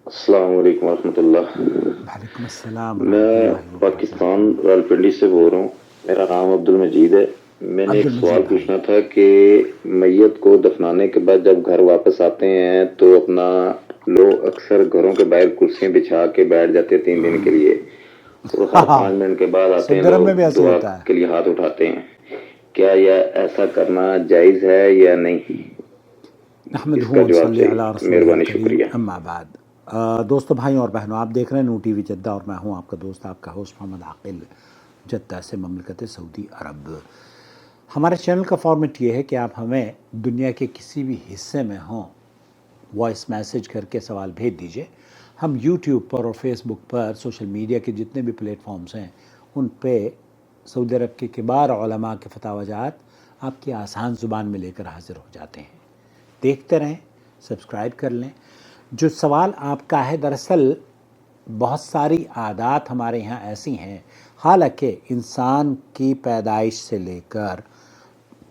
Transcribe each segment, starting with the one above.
السلام علیکم ورحمۃ اللہ۔ وعلیکم السلام میں ورحمۃ اللہ وبرکاتہ۔ پاکستان راولپنڈی سے بول رہا ہوں، میرا نام عبد المجید ہے۔ میں نے ایک سوال پوچھنا تھا کہ میت کو دفنانے کے بعد جب گھر واپس آتے ہیں تو اپنا لوگ اکثر گھروں کے باہر کرسیاں بچھا کے بیٹھ جاتے ہیں 3 دن کے لیے، اور ہر 5 منٹ کے بعد آتے ہیں لوگ دعا کے لیے ہاتھ اٹھاتے ہیں۔ کیا یہ ایسا کرنا جائز ہے یا نہیں؟ اس کا جواب چاہیے، مہربانی، شکریہ۔ اما بعد، دوستو، بھائیوں اور بہنوں، آپ دیکھ رہے ہیں نو ٹی وی جدہ اور میں ہوں آپ کا دوست، آپ کا ہوسٹ محمد عاقل، جدہ سے، مملکت سعودی عرب۔ ہمارے چینل کا فارمیٹ یہ ہے کہ آپ ہمیں دنیا کے کسی بھی حصے میں ہوں وائس میسج کر کے سوال بھیج دیجئے۔ ہم یوٹیوب پر اور فیس بک پر، سوشل میڈیا کے جتنے بھی پلیٹ فارمز ہیں ان پہ سعودی عرب کے کبار علماء کے فتاوی جات آپ کی آسان زبان میں لے کر حاضر ہو جاتے ہیں۔ دیکھتے رہیں، سبسکرائب کر لیں۔ جو سوال آپ کا ہے، دراصل بہت ساری عادات ہمارے یہاں ایسی ہیں، حالانکہ انسان کی پیدائش سے لے کر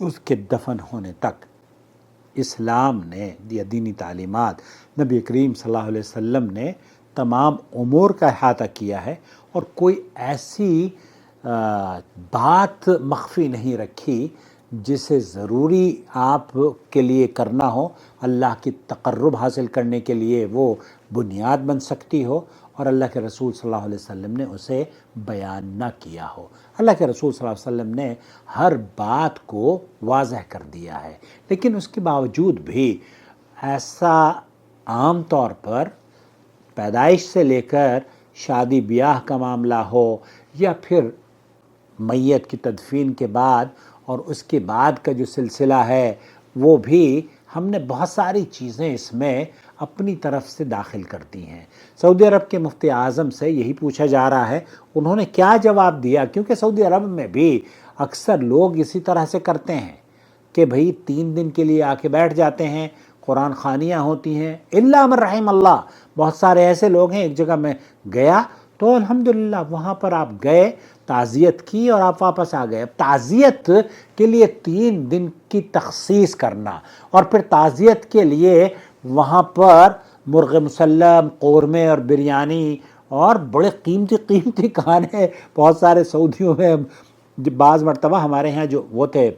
اس کے دفن ہونے تک اسلام نے یا دینی تعلیمات، نبی کریم صلی اللہ علیہ وسلم نے تمام امور کا احاطہ کیا ہے، اور کوئی ایسی بات مخفی نہیں رکھی جسے ضروری آپ کے لیے کرنا ہو، اللہ کی تقرب حاصل کرنے کے لیے وہ بنیاد بن سکتی ہو، اور اللہ کے رسول صلی اللہ علیہ وسلم نے اسے بیان نہ کیا ہو۔ اللہ کے رسول صلی اللہ علیہ وسلم نے ہر بات کو واضح کر دیا ہے، لیکن اس کے باوجود بھی ایسا عام طور پر پیدائش سے لے کر شادی بیاہ کا معاملہ ہو، یا پھر میت کی تدفین کے بعد اور اس کے بعد کا جو سلسلہ ہے، وہ بھی ہم نے بہت ساری چیزیں اس میں اپنی طرف سے داخل کر دی ہیں۔ سعودی عرب کے مفتی اعظم سے یہی پوچھا جا رہا ہے، انہوں نے کیا جواب دیا، کیونکہ سعودی عرب میں بھی اکثر لوگ اسی طرح سے کرتے ہیں کہ بھئی 3 دن کے لیے آ کے بیٹھ جاتے ہیں، قرآن خوانیاں ہوتی ہیں، الا من رحم اللہ۔ بہت سارے ایسے لوگ ہیں، ایک جگہ میں گیا تو الحمدللہ وہاں پر آپ گئے، تعزیت کی اور آپ واپس آ گئے۔ اب تعزیت کے لیے 3 دن کی تخصیص کرنا، اور پھر تعزیت کے لیے وہاں پر مرغ مسلم، قورمے اور بریانی اور بڑے قیمتی قیمتی کھانے، بہت سارے سعودیوں میں بعض مرتبہ ہمارے ہاں جو وہ تھے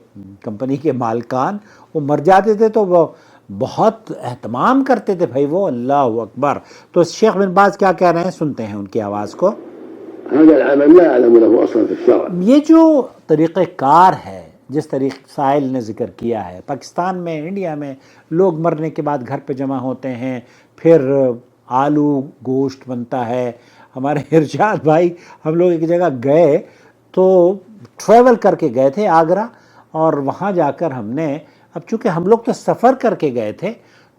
کمپنی کے مالکان، وہ مر جاتے تھے تو وہ بہت اہتمام کرتے تھے، بھائی وہ اللہ اکبر۔ تو شیخ بن باز کیا کہہ رہے ہیں، سنتے ہیں ان کی آواز کو۔ یہ جو طریقہ کار ہے، جس طریقے سائل نے ذکر کیا ہے، پاکستان میں، انڈیا میں لوگ مرنے کے بعد گھر پہ جمع ہوتے ہیں، پھر آلو گوشت بنتا ہے۔ ہمارے ارشاد بھائی، ہم لوگ ایک جگہ گئے تو ٹریول کر کے گئے تھے آگرہ، اور وہاں جا کر ہم نے، اب چونکہ ہم لوگ تو سفر کر کے گئے تھے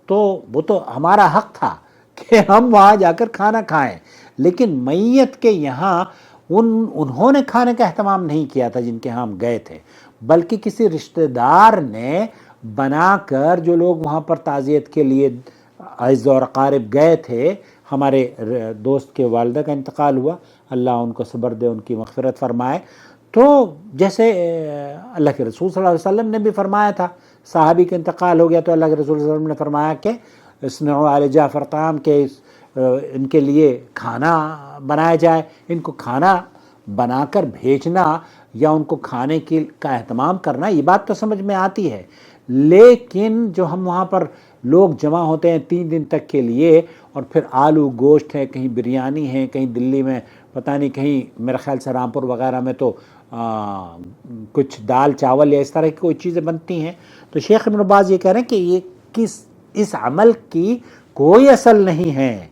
تو وہ تو ہمارا حق تھا کہ ہم وہاں جا کر کھانا کھائیں، لیکن میت کے یہاں انہوں نے کھانے کا اہتمام نہیں کیا تھا جن کے ہاں ہم گئے تھے، بلکہ کسی رشتہ دار نے بنا کر، جو لوگ وہاں پر تعزیت کے لیے اعز اور اقارب گئے تھے، ہمارے دوست کے والدہ کا انتقال ہوا، اللہ ان کو صبر دے، ان کی مغفرت فرمائے، تو جیسے اللہ کے رسول صلی اللہ علیہ وسلم نے بھی فرمایا تھا، صحابی کا انتقال ہو گیا تو اللہ کے رسول صلی اللہ علیہ وسلم نے فرمایا کہ اصنعوا آل جعفر طعام، کہ ان کے لیے کھانا بنایا جائے، ان کو کھانا بنا کر بھیجنا یا ان کو کھانے کا اہتمام کرنا، یہ بات تو سمجھ میں آتی ہے، لیکن جو ہم وہاں پر لوگ جمع ہوتے ہیں 3 دن تک کے لیے، اور پھر آلو گوشت ہے، کہیں بریانی ہے، کہیں دلی میں پتہ نہیں، کہیں میرے خیال سے رامپور وغیرہ میں تو کچھ دال چاول یا اس طرح کی کوئی چیزیں بنتی ہیں، تو شیخ ابن باز یہ کہہ رہے ہیں کہ یہ اس عمل کی کوئی اصل نہیں ہے۔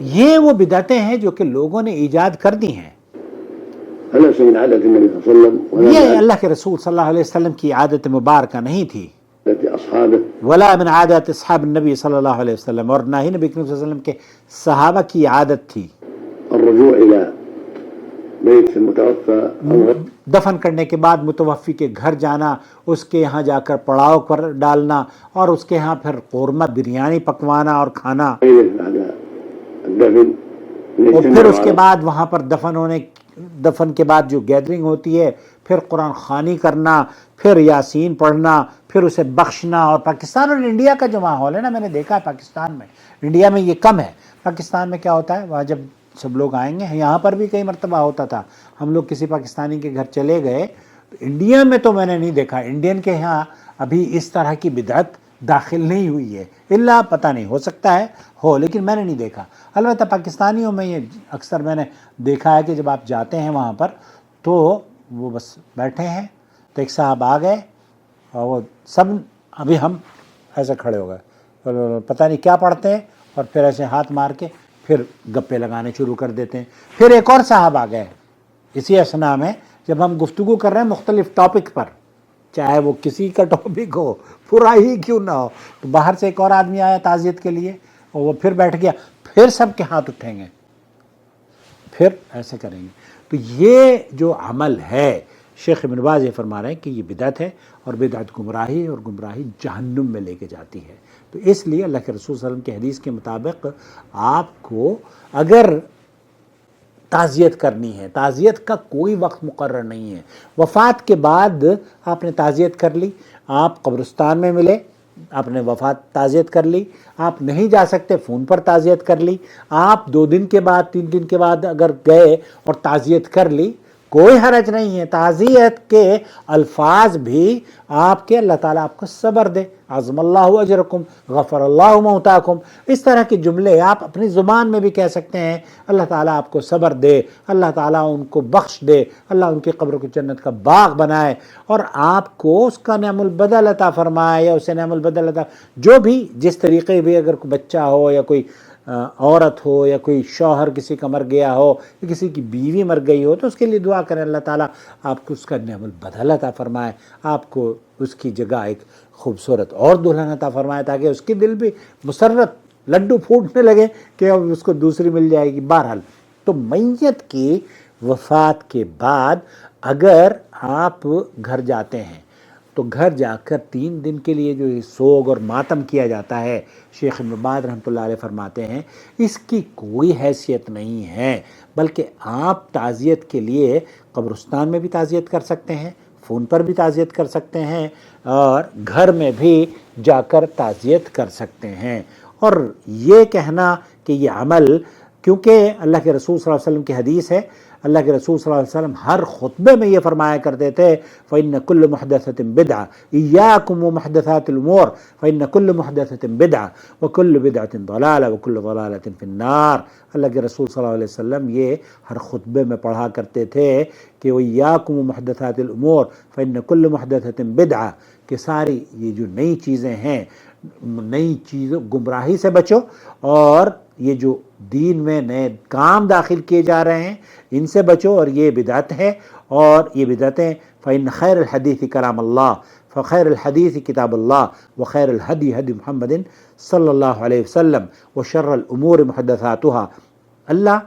یہ وہ بدعتیں ہیں جو کہ لوگوں نے ایجاد کر دی ہیں۔ یہ اللہ کے رسول صلی اللہ علیہ وسلم کی عادت مبارکہ نہیں تھی، ولا من عادت اصحاب النبی صلی اللہ علیہ وسلم، اور نہ ہی نبی کریم صلی اللہ علیہ وسلم کے صحابہ کی عادت تھی۔ دفن کرنے کے بعد متوفی کے گھر جانا، اس کے یہاں جا کر پڑاؤ پر ڈالنا، اور اس کے یہاں پھر قورمہ بریانی پکوانا اور کھانا، اور پھر اس کے بعد وہاں پر دفن ہونے دفن کے بعد جو گیدرنگ ہوتی ہے، پھر قرآن خوانی کرنا، پھر یاسین پڑھنا، پھر اسے بخشنا. اور پاکستان اور انڈیا کا جو ماحول ہے نا، میں نے دیکھا ہے پاکستان میں، انڈیا میں یہ کم ہے. پاکستان میں کیا ہوتا ہے، وہاں جب سب لوگ آئیں گے، یہاں پر بھی کئی مرتبہ ہوتا تھا، ہم لوگ کسی پاکستانی کے گھر چلے گئے تو انڈیا میں تو میں نے نہیں دیکھا، انڈین کے یہاں ابھی اس طرح کی بدعت داخل نہیں ہوئی ہے، الا پتہ نہیں، ہو سکتا ہے ہو، لیکن میں نے نہیں دیکھا. البتہ پاکستانیوں میں یہ اکثر میں نے دیکھا ہے کہ جب آپ جاتے ہیں وہاں پر تو وہ بس بیٹھے ہیں، تو ایک صاحب آ گئے اور وہ سب ابھی ہم ایسے کھڑے ہو گئے، پتہ نہیں کیا پڑھتے ہیں، اور پھر ایسے ہاتھ مار کے پھر گپے لگانے شروع کر دیتے ہیں. پھر ایک اور صاحب آ گئے اسی اسنا میں، جب ہم گفتگو کر رہے ہیں مختلف ٹاپک پر، چاہے وہ کسی کا ٹاپک ہو، برا ہی کیوں نہ ہو، تو باہر سے ایک اور آدمی آیا تعزیت کے لیے اور وہ پھر بیٹھ گیا، پھر سب کے ہاتھ اٹھیں گے، پھر ایسے کریں گے. تو یہ جو عمل ہے، شیخ ابن باز یہ فرما رہے ہیں کہ یہ بدعت ہے، اور بدعت گمراہی ہے، اور گمراہی جہنم میں لے کے جاتی ہے. تو اس لیے اللہ کے رسول صلی اللہ علیہ وسلم کی حدیث کے مطابق آپ کو اگر تعزیت کرنی ہے، تعزیت کا کوئی وقت مقرر نہیں ہے، وفات کے بعد آپ نے تعزیت کر لی، آپ قبرستان میں ملے، آپ نے وفات تعزیت کر لی، آپ نہیں جا سکتے فون پر تعزیت کر لی، آپ 2 دن کے بعد 3 دن کے بعد اگر گئے اور تعزیت کر لی، کوئی حرج نہیں ہے. تعزیت کے الفاظ بھی آپ کے اللہ تعالیٰ آپ کو صبر دے، عظم اللہ اجرکم، غفر اللہ موتاکم، اس طرح کے جملے آپ اپنی زبان میں بھی کہہ سکتے ہیں. اللہ تعالیٰ آپ کو صبر دے، اللہ تعالیٰ ان کو بخش دے، اللہ ان کی قبر کو جنت کا باغ بنائے، اور آپ کو اس کا نعم البدل عطا فرمائے، یا اسے نعم البدل عطا، جو بھی جس طریقے بھی، اگر کوئی بچہ ہو یا کوئی عورت ہو یا کوئی شوہر کسی کا مر گیا ہو یا کسی کی بیوی مر گئی ہو، تو اس کے لیے دعا کریں اللہ تعالیٰ آپ کو اس کا نعم البدل عطا فرمائے، آپ کو اس کی جگہ ایک خوبصورت اور دلہن عطا فرمائے، تاکہ اس کی دل بھی مسرت لڈو پھوٹنے لگے کہ اب اس کو دوسری مل جائے گی. بہرحال تو میت کی وفات کے بعد اگر آپ گھر جاتے ہیں تو گھر جا کر 3 دن کے لیے جو سوگ اور ماتم کیا جاتا ہے، شیخ ابن باز رحمۃ اللہ علیہ فرماتے ہیں اس کی کوئی حیثیت نہیں ہے، بلکہ آپ تعزیت کے لیے قبرستان میں بھی تعزیت کر سکتے ہیں، فون پر بھی تعزیت کر سکتے ہیں، اور گھر میں بھی جا کر تعزیت کر سکتے ہیں. اور یہ کہنا کہ یہ عمل، کیونکہ اللہ کے رسول صلی اللہ علیہ وسلم کی حدیث ہے، اللہ کے رسول صلی اللہ علیہ وسلم ہر خطبے میں یہ فرمایا کرتے تھے فَإِنَّ كُلُّ مُحْدَثَةٍ بِدْعَةٍ إِيَّاكُمْ وَمُحْدَثَاتِ الْأُمُورِ فَإِنَّ كُلُّ مُحْدَثَةٍ بِدْعَةٍ وَكُلُّ بِدْعَةٍ ضَلَالَةٍ وَكُلُّ ضَلَالَةٍ فِي النَّارِ. اللہ کے رسول صلی اللہ علیہ وسلم یہ ہر خطبے میں پڑھا کرتے تھے کہ وَإِيَّاكُمْ وَمُحْدَثَاتِ الْأُمُورِ فَإِنَّ كُلُّ مُحْدَثَةٍ بِدْعَةٍ، کہ ساری یہ جو نئی چیزیں ہیں، نئی چیزوں گمراہی سے بچو، اور یہ جو دین میں نئے کام داخل کیے جا رہے ہیں ان سے بچو، اور یہ بدعت ہے، اور یہ بدعتیں فإن خیر الحدیث کلام اللہ فخیر الحدیث کتاب اللہ وخیر الہدی ہدی محمد صلی اللہ علیہ وسلم وشر الامور محدثاتها. اللہ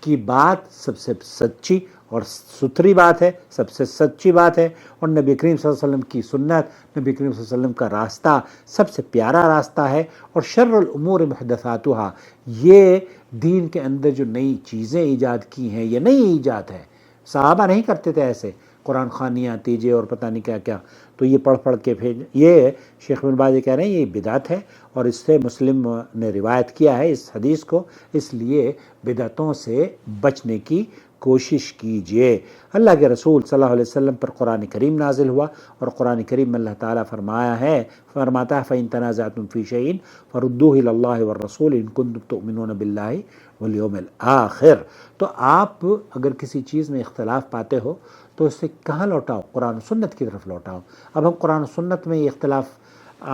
کی بات سب سے سچی اور ستھری بات ہے، سب سے سچی بات ہے، اور نبی کریم صلی اللہ علیہ وسلم کی سنت، نبی کریم صلی اللہ علیہ وسلم کا راستہ سب سے پیارا راستہ ہے. اور شر الامور محدثاتها، یہ دین کے اندر جو نئی چیزیں ایجاد کی ہیں یہ نئی ایجاد ہے، صحابہ نہیں کرتے تھے ایسے، قرآن خوانیاں تیجے اور پتہ نہیں کیا کیا، تو یہ پڑھ پڑھ کے پھر یہ شیخ ابن باز کہہ رہے ہیں یہ بدعت ہے، اور اس سے مسلم نے روایت کیا ہے اس حدیث کو. اس لیے بدعتوں سے بچنے کی کوشش کیجئے. اللہ کے رسول صلی اللہ علیہ وسلم پر قرآن کریم نازل ہوا، اور قرآن کریم میں اللہ تعالیٰ فرماتا ہے فَإِن تَنَازَعْتُمْ فِي شَيْءٍ فَرُدُّوهُ إِلَى اللَّهِ وَالرَّسُولِ إِن كُنتُمْ تُؤْمِنُونَ بِاللَّهِ وَالْيَوْمِ الْآخِرِ. تو آپ اگر کسی چیز میں اختلاف پاتے ہو تو اسے کہاں لوٹاؤ؟ قرآن و سنت کی طرف لوٹاؤ. اب ہم قرآن و سنت میں یہ اختلاف،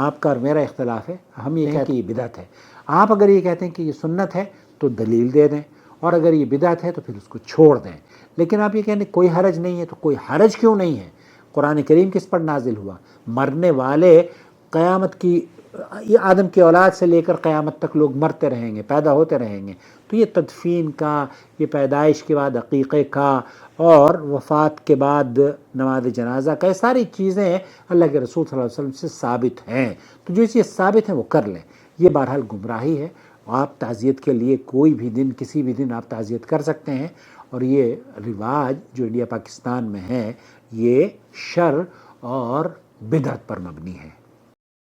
آپ کا اور میرا اختلاف ہے، ہم یہ کہتے ہیں کہ یہ بدعت ہے. آپ اگر یہ کہتے ہیں کہ یہ سنت ہے تو دلیل دے دیں، اور اگر یہ بدعت ہے تو پھر اس کو چھوڑ دیں. لیکن آپ یہ کہتے ہیں کوئی حرج نہیں ہے، تو کوئی حرج کیوں نہیں ہے؟ قرآن کریم کس پر نازل ہوا؟ مرنے والے قیامت کی، یہ آدم کی اولاد سے لے کر قیامت تک لوگ مرتے رہیں گے، پیدا ہوتے رہیں گے. تو یہ تدفین کا، یہ پیدائش کے بعد عقیقے کا، اور وفات کے بعد نماز جنازہ کا، یہ ساری چیزیں اللہ کے رسول صلی اللہ علیہ وسلم سے ثابت ہیں. تو جو چیز ثابت ہیں وہ کر لیں. یہ بہرحال گمراہی ہے. آپ تعزیت کے لیے کوئی بھی دن، کسی بھی دن آپ تعزیت کر سکتے ہیں، اور یہ رواج جو انڈیا پاکستان میں ہے یہ شر اور بدعت پر مبنی ہے.